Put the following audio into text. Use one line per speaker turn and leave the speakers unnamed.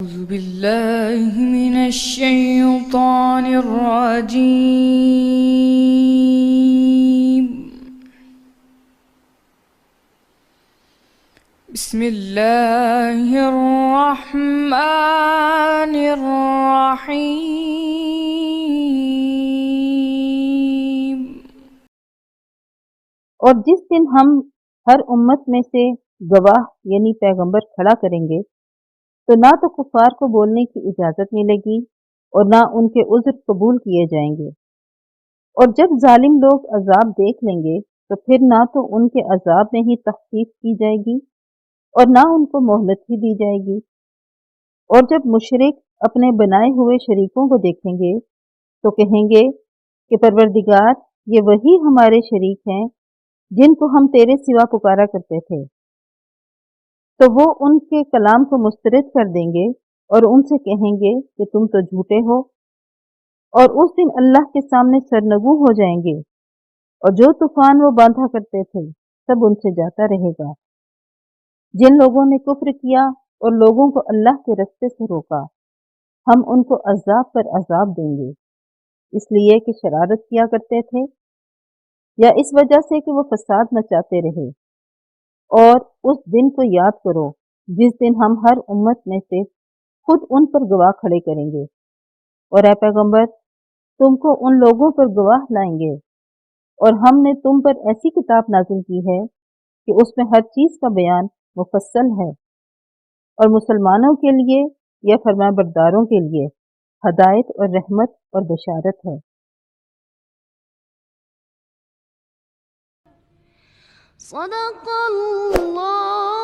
أعوذ بالله من الشيطان الرجيم. بسم الله الرحمن الرحيم.
اور جس دن ہم ہر امت میں سے گواہ یعنی پیغمبر کھڑا کریں گے تو نہ تو کفار کو بولنے کی اجازت ملے گی اور نہ ان کے عذر قبول کیے جائیں گے۔ اور جب ظالم لوگ عذاب دیکھ لیں گے تو پھر نہ تو ان کے عذاب میں ہی تخفیف کی جائے گی اور نہ ان کو مہلت ہی دی جائے گی۔ اور جب مشرک اپنے بنائے ہوئے شریکوں کو دیکھیں گے تو کہیں گے کہ پروردگار یہ وہی ہمارے شریک ہیں جن کو ہم تیرے سوا پکارا کرتے تھے۔ تو وہ ان کے کلام کو مسترد کر دیں گے اور ان سے کہیں گے کہ تم تو جھوٹے ہو، اور اس دن اللہ کے سامنے سرنگوں ہو جائیں گے، اور جو طوفان وہ باندھا کرتے تھے سب ان سے جاتا رہے گا۔ جن لوگوں نے کفر کیا اور لوگوں کو اللہ کے رستے سے روکا، ہم ان کو عذاب پر عذاب دیں گے، اس لیے کہ شرارت کیا کرتے تھے یا اس وجہ سے کہ وہ فساد مچاتے رہے۔ اور اس دن کو یاد کرو جس دن ہم ہر امت میں سے خود ان پر گواہ کھڑے کریں گے، اور اے پیغمبر تم کو ان لوگوں پر گواہ لائیں گے، اور ہم نے تم پر ایسی کتاب نازل کی ہے کہ اس میں ہر چیز کا بیان مفصل ہے، اور مسلمانوں کے لیے یا فرما برداروں کے لیے ہدایت اور رحمت اور بشارت ہے۔
صدق اللہ